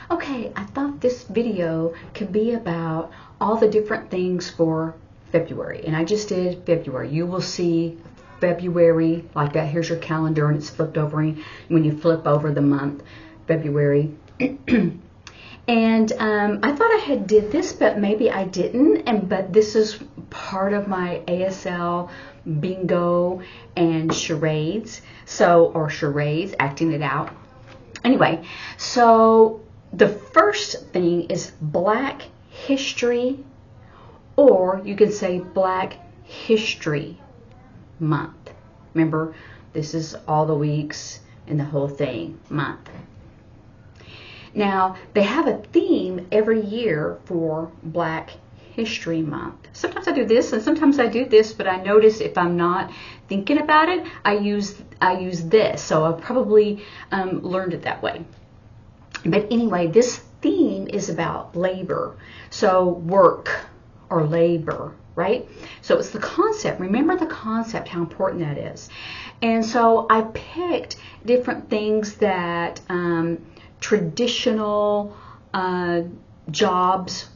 Okay, I thought this video could be about all the different things for February, and I just did February. You will see February like that. Here's your calendar, and it's flipped over when you flip over the month, February. And I thought I had did this, but maybe I didn't. But this is part of my ASL bingo and charades. Or charades, acting it out. Anyway, so the first thing is Black History, or you can say Black History Month. Remember, this is all the weeks and the whole thing, month. Now, they have a theme every year for Black History Month. Sometimes I do this and sometimes I do this, but I notice if I'm not thinking about it, I use this. So I probably learned it that way. But anyway, this theme is about labor. So work or labor, right? So it's the concept. Remember the concept, how important that is. And so I picked different things that traditional jobs,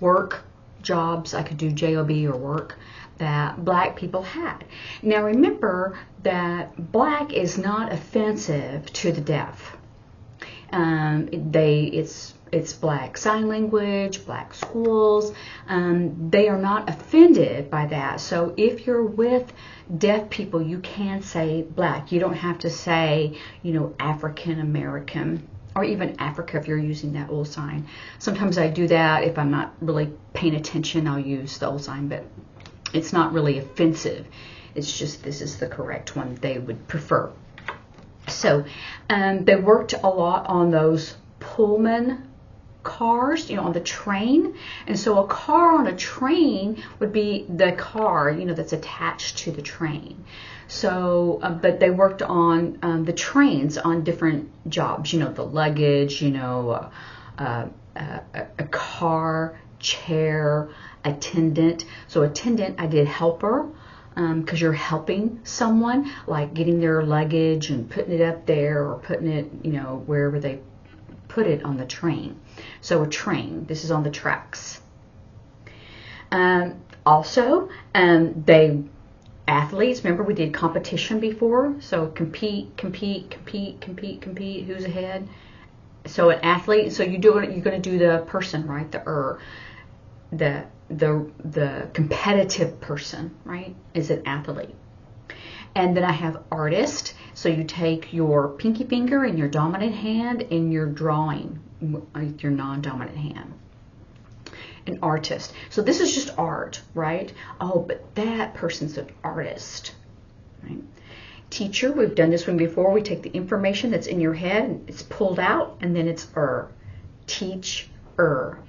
I could do J-O-B or work, that Black people had. Now remember that Black is not offensive to the deaf. It's Black sign language, Black schools. They are not offended by that. So if you're with deaf people, you can say Black. You don't have to say, African American or even Africa if you're using that old sign. Sometimes I do that if I'm not really paying attention. I'll use the old sign, but it's not really offensive. It's just this is the correct one they would prefer. So they worked a lot on those Pullman cars, on the train. And so a car on a train would be the car, that's attached to the train. So, but they worked on the trains on different jobs, the luggage, a car, chair, attendant. So attendant, I did helper. Because you're helping someone, like getting their luggage and putting it up there or putting it, wherever they put it on the train. So a train, this is on the tracks. Also, they athletes, remember we did competition before, so compete, who's ahead? So an athlete, so you're going to do the person, right? The competitive person, right, is an athlete. And then I have artist. So you take your pinky finger and your dominant hand and you're drawing with your non-dominant hand. An artist. So this is just art, right? Oh, but that person's an artist, right? Teacher, we've done this one before. We take the information that's in your head and it's pulled out and then it's teach-er.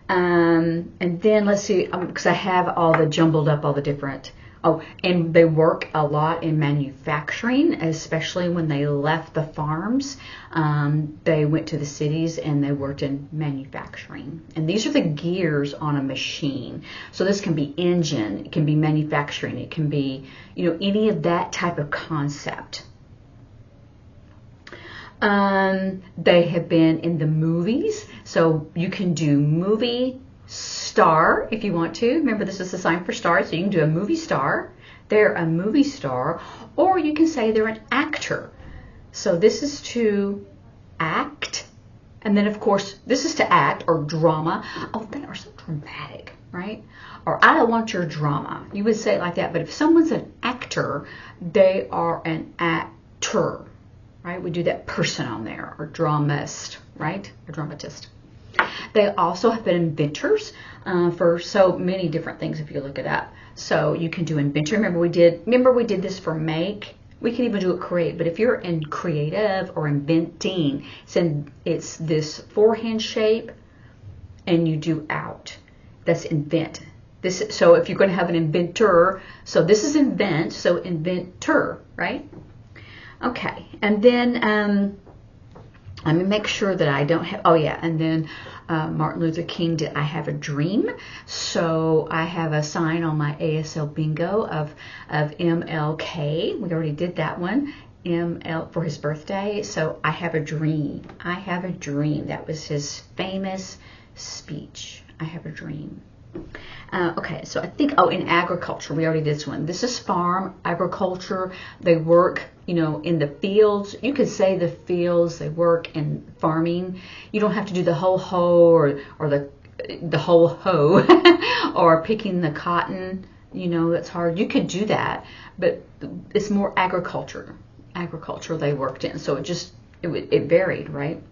And then let's see, because I have all the jumbled up, all the different, and they work a lot in manufacturing, especially when they left the farms. They went to the cities and they worked in manufacturing. And these are the gears on a machine. So this can be engine, it can be manufacturing, it can be, any of that type of concept. They have been in the movies, so you can do movie star if you want to. Remember, this is the sign for star, so you can do a movie star. They're a movie star, or you can say they're an actor. So this is to act, and then of course this is to act or drama. Oh, they are so dramatic, right? Or I don't want your drama. You would say it like that, but if someone's an actor, they are an actor. Right? We do that person on there, or dramist, right? Or dramatist. They also have been inventors for so many different things if you look it up. So you can do inventor. Remember we did this for make. We can even do it create. But if you're in creative or inventing, it's this forehand shape and you do out. That's invent. So if you're going to have an inventor, so this is invent, so inventor, right? Okay, and then let me make sure that I don't have, and then Martin Luther King did I Have a Dream. So I have a sign on my ASL bingo of MLK. We already did that one. ML for his birthday. So I have a dream. I have a dream. That was his famous speech. I have a dream. Okay, so I think, oh, in agriculture, we already did this one. This is farm agriculture. They work, you know, in the fields. You could say the fields. They work in farming. You don't have to do the whole hoe or the whole hoe or picking the cotton. You know, that's hard. You could do that, but it's more agriculture they worked in. So it varied, right?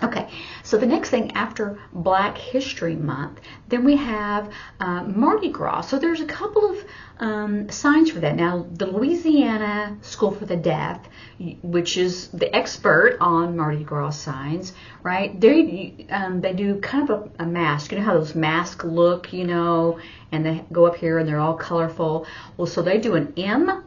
Okay, so the next thing after Black History Month, then we have Mardi Gras. So there's a couple of signs for that. Now, the Louisiana School for the Deaf, which is the expert on Mardi Gras signs, right? They do kind of a mask. You know how those masks look, you know, and they go up here and they're all colorful. Well, so they do an M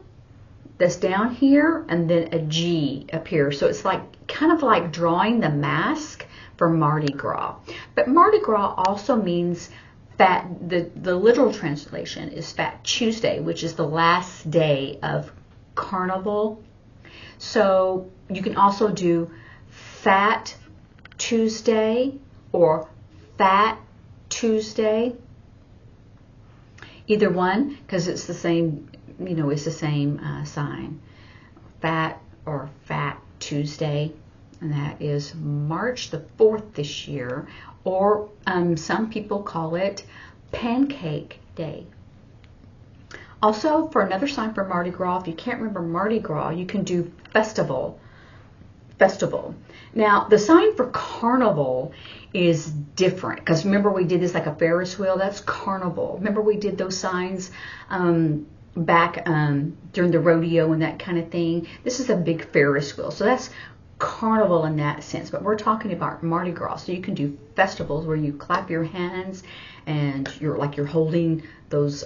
that's down here and then a G up here. So it's like kind of like drawing the mask for Mardi Gras. But Mardi Gras also means fat, the literal translation is Fat Tuesday, which is the last day of Carnival. So you can also do Fat Tuesday or Fat Tuesday. Either one, because it's the same, you know, it's the same sign. Fat or Fat Tuesday, and that is March the 4th this year, or some people call it Pancake Day. Also, for another sign for Mardi Gras, if you can't remember Mardi Gras, you can do festival. Now, the sign for Carnival is different, because remember we did this like a Ferris wheel. That's Carnival. Remember we did those signs back during the rodeo and that kind of thing. This is a big Ferris wheel, so that's Carnival in that sense. But we're talking about Mardi Gras, so you can do festivals where you clap your hands and you're holding those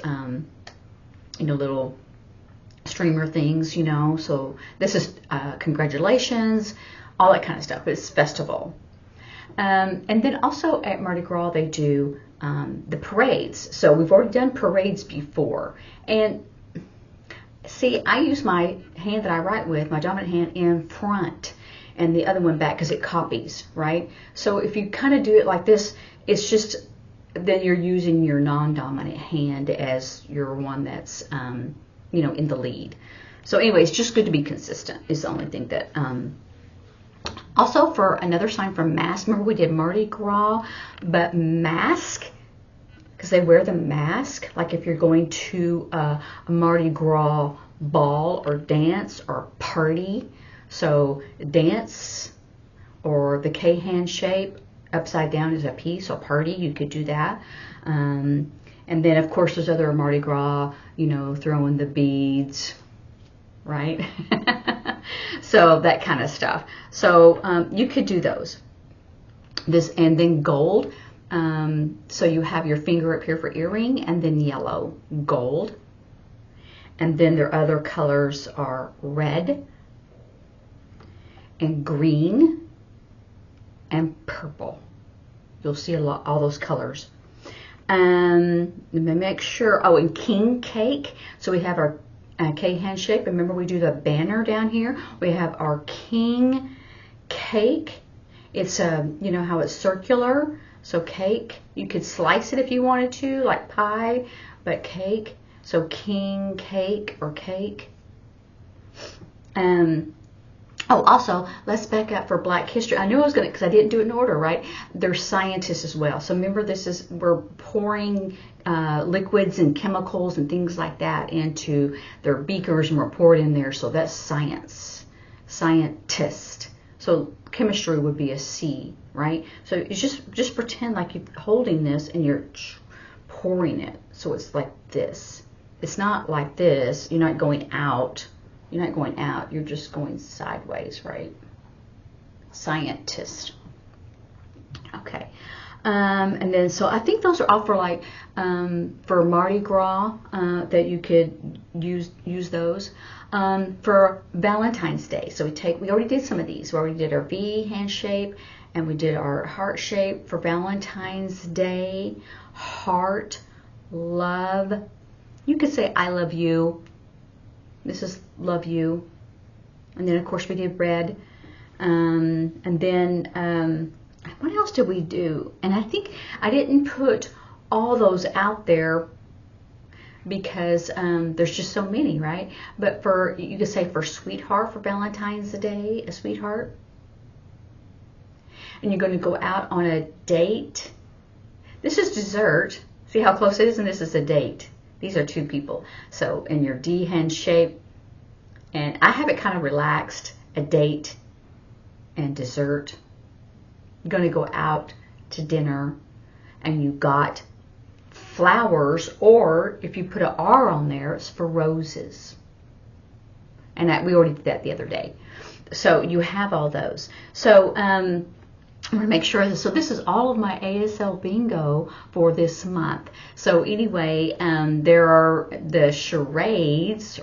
you know, little streamer things, you know. So this is congratulations, all that kind of stuff. But it's festival. And then also at Mardi Gras they do the parades. So we've already done parades before. And see, I use my hand that I write with, my dominant hand, in front and the other one back because it copies, right? So if you kind of do it like this, it's just, then you're using your non-dominant hand as your one that's, you know, in the lead. So anyway, it's just good to be consistent is the only thing that... Also, for another sign for mask, remember we did Mardi Gras, but mask, because they wear the mask, like if you're going to a Mardi Gras ball or dance or party. So dance or the K hand shape, upside down is a piece, or party, you could do that. And then, of course, there's other Mardi Gras, you know, throwing the beads, right? So that kind of stuff. So you could do those. This, and then gold. So you have your finger up here for earring, and then yellow, gold. And then their other colors are red and green and purple. You'll see all those colors. Let me make sure. Oh, and king cake. So we have our K hand shape. Remember we do the banner down here. We have our king cake. It's you know how it's circular. So cake. You could slice it if you wanted to, like pie, but cake. So king cake or cake. Oh, also, let's back up for Black History. I knew I was going to, because I didn't do it in order, right? There's scientists as well. So remember, we're pouring liquids and chemicals and things like that into their beakers, and we're pouring in there. So that's science, scientist. So chemistry would be a C, right? So it's just pretend like you're holding this and you're pouring it. So it's like this. It's not like this. You're not going out. You're not going out, you're just going sideways, right? Scientist. Okay. And then, so I think those are all for like, for Mardi Gras, that you could use those. For Valentine's Day, so we already did some of these. We already did our V hand shape, and we did our heart shape for Valentine's Day. Heart, love. You could say, I love you. This is love you. And then, of course, we did red. And then, what else did we do? And I think I didn't put all those out there because there's just so many, right? But you could say for sweetheart, for Valentine's Day, a sweetheart. And you're going to go out on a date. This is dessert. See how close it is? And this is a date. These are two people. So in your D hand shape. And I have it kind of relaxed. A date and dessert. You're going to go out to dinner and you got flowers, or if you put an R on there, it's for roses. And we already did that the other day. So you have all those. So I'm going to make sure. So this is all of my ASL bingo for this month. So anyway, there are the charades,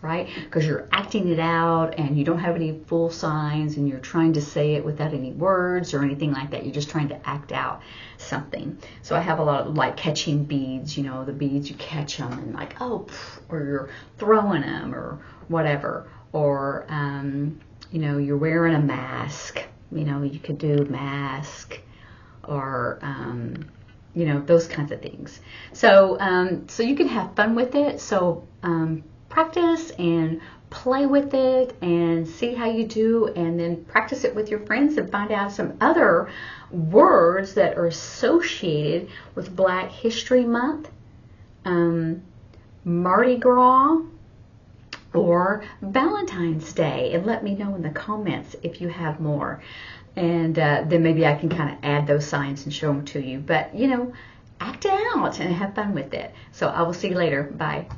right? Because you're acting it out and you don't have any full signs and you're trying to say it without any words or anything like that. You're just trying to act out something. So I have a lot of like catching beads, you know, the beads you catch them and like, oh, or you're throwing them or whatever. Or, you know, you're wearing a mask. You know, you could do mask or, you know, those kinds of things. So, so you can have fun with it. So practice and play with it and see how you do, and then practice it with your friends and find out some other words that are associated with Black History Month, Mardi Gras, or Valentine's Day, and let me know in the comments if you have more, and then maybe I can kind of add those signs and show them to you. But you know, act it out and have fun with it. So I will see you later. Bye.